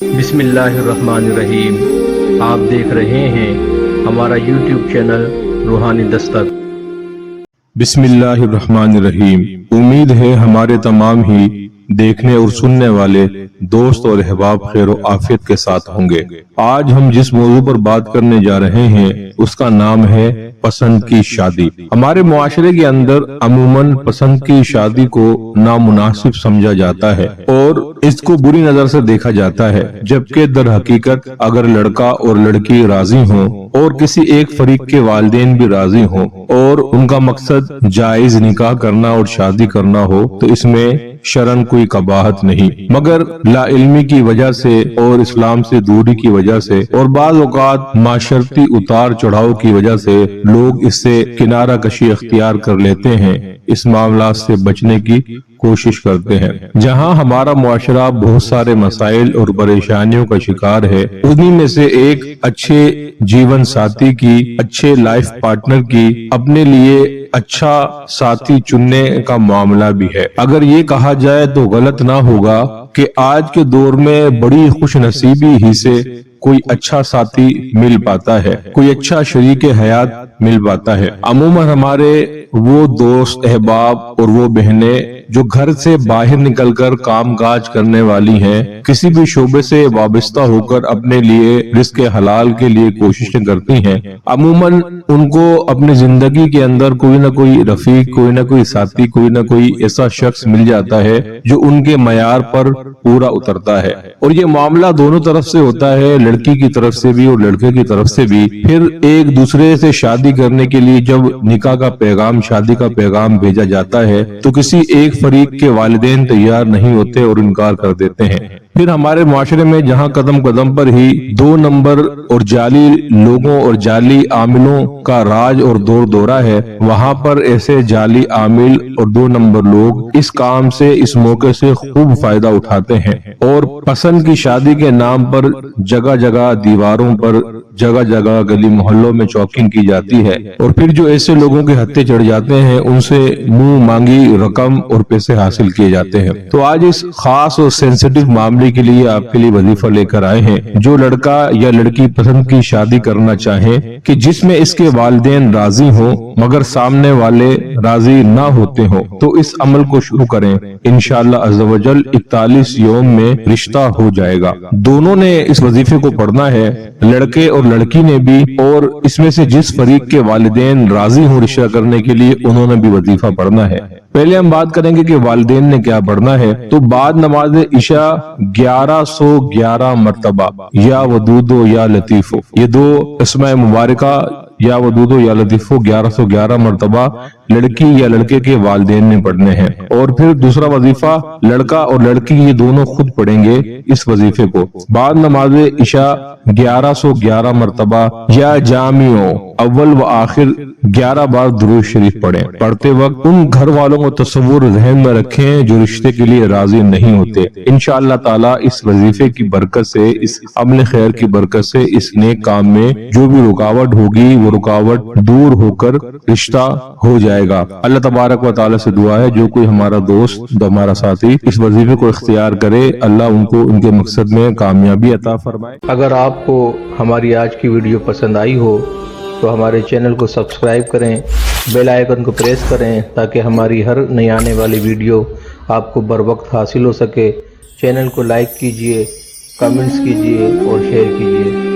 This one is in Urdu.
بسم اللہ الرحمن الرحیم، آپ دیکھ رہے ہیں ہمارا یوٹیوب چینل روحانی دستک۔ بسم اللہ الرحمن الرحیم۔ امید ہے ہمارے تمام ہی دیکھنے اور سننے والے دوست اور احباب خیر و عافیت کے ساتھ ہوں گے۔ آج ہم جس موضوع پر بات کرنے جا رہے ہیں اس کا نام ہے پسند کی شادی۔ ہمارے معاشرے کے اندر عموماً پسند کی شادی کو نامناسب سمجھا جاتا ہے اور اس کو بری نظر سے دیکھا جاتا ہے، جبکہ در حقیقت اگر لڑکا اور لڑکی راضی ہوں اور کسی ایک فریق کے والدین بھی راضی ہوں اور ان کا مقصد جائز نکاح کرنا اور شادی کرنا ہو تو اس میں شرعاً کوئی قباحت نہیں، مگر لا علمی کی وجہ سے اور اسلام سے دوری کی وجہ سے اور بعض اوقات معاشرتی اتار چڑھاؤ کی وجہ سے لوگ اس سے کنارہ کشی اختیار کر لیتے ہیں، اس معاملات سے بچنے کی کوشش کرتے ہیں۔ جہاں ہمارا معاشرہ بہت سارے مسائل اور پریشانیوں کا شکار ہے، انہی میں سے ایک اچھے جیون ساتھی کی، اچھے لائف پارٹنر کی، اپنے لیے اچھا ساتھی چننے کا معاملہ بھی ہے۔ اگر یہ کہا جائے تو غلط نہ ہوگا کہ آج کے دور میں بڑی خوش نصیبی ہی سے کوئی اچھا ساتھی مل پاتا ہے، کوئی اچھا شریک حیات مل پاتا ہے۔ عموماً ہمارے وہ دوست احباب اور وہ بہنیں جو گھر سے باہر نکل کر کام کاج کرنے والی ہیں، کسی بھی شعبے سے وابستہ ہو کر اپنے لیے رزق حلال کے لیے کوششیں کرتی ہیں، عموماً ان کو اپنی زندگی کے اندر کوئی نہ کوئی رفیق، کوئی نہ کوئی ساتھی، کوئی نہ کوئی ایسا شخص مل جاتا ہے جو ان کے معیار پر پورا اترتا ہے، اور یہ معاملہ دونوں طرف سے ہوتا ہے، لڑکی کی طرف سے بھی اور لڑکے کی طرف سے بھی۔ پھر ایک دوسرے سے شادی کرنے کے لیے جب نکاح کا پیغام، شادی کا پیغام بھیجا جاتا ہے تو کسی ایک فریق کے والدین تیار نہیں ہوتے اور انکار کر دیتے ہیں۔ پھر ہمارے معاشرے میں جہاں قدم قدم پر ہی دو نمبر اور جعلی لوگوں اور جعلی عاملوں کا راج اور دور دورہ ہے، وہاں پر ایسے جعلی عامل اور دو نمبر لوگ اس کام سے، اس موقع سے خوب فائدہ اٹھاتے ہیں اور پسند کی شادی کے نام پر جگہ جگہ دیواروں پر، جگہ جگہ گلی محلوں میں چوکنگ کی جاتی ہے، اور پھر جو ایسے لوگوں کے ہتھے چڑھ جاتے ہیں ان سے منہ مانگی رقم اور پیسے حاصل کیے جاتے ہیں۔ تو آج اس خاص اور سینسیٹیو معاملے کے لیے آپ کے لیے وظیفہ لے کر آئے ہیں۔ جو لڑکا یا لڑکی پسند کی شادی کرنا چاہیں کہ جس میں اس کے والدین راضی ہوں مگر سامنے والے راضی نہ ہوتے ہوں، تو اس عمل کو شروع کریں، انشاءاللہ عز و جل 41 یوم میں رشتہ ہو جائے گا۔ دونوں نے اس وظیفے کو پڑھنا ہے، لڑکے اور لڑکی نے بھی، اور اس میں سے جس فریق کے والدین راضی ہوں رشتہ کرنے کے لیے انہوں نے بھی وظیفہ پڑھنا ہے۔ پہلے ہم بات کریں گے کہ والدین نے کیا پڑھنا ہے۔ تو بعد نماز عشاء 1111 مرتبہ یا ودودو یا لطیفو، یہ دو اسماء مبارکہ یا ودودو یا لطیفو 1111 مرتبہ لڑکی یا لڑکے کے والدین نے پڑھنے ہیں، اور پھر دوسرا وظیفہ لڑکا اور لڑکی یہ دونوں خود پڑھیں گے اس وظیفے کو۔ بعد نماز عشاء 1111 مرتبہ یا جامعوں اول و آخر 11 بار درود شریف پڑھیں۔ پڑھتے وقت ان گھر والوں کو تصور ذہن میں رکھیں جو رشتے کے لیے راضی نہیں ہوتے۔ انشاءاللہ تعالی اس وظیفے کی برکت سے، اس عمل خیر کی برکت سے، اس نیک کام میں جو بھی رکاوٹ ہوگی وہ رکاوٹ دور ہو کر رشتہ ہو جائے گا۔ اللہ تبارک و تعالی سے دعا ہے جو کوئی ہمارا دوست، ہمارا ساتھی اس وظیفے کو اختیار کرے، اللہ ان کو ان کے مقصد میں کامیابی عطا فرمائے۔ اگر آپ کو ہماری آج کی ویڈیو پسند آئی ہو تو ہمارے چینل کو سبسکرائب کریں، بیل آئیکن کو پریس کریں تاکہ ہماری ہر نئی آنے والی ویڈیو آپ کو بر وقت حاصل ہو سکے۔ چینل کو لائک کیجئے، کمنٹس کیجئے اور شیئر کیجئے۔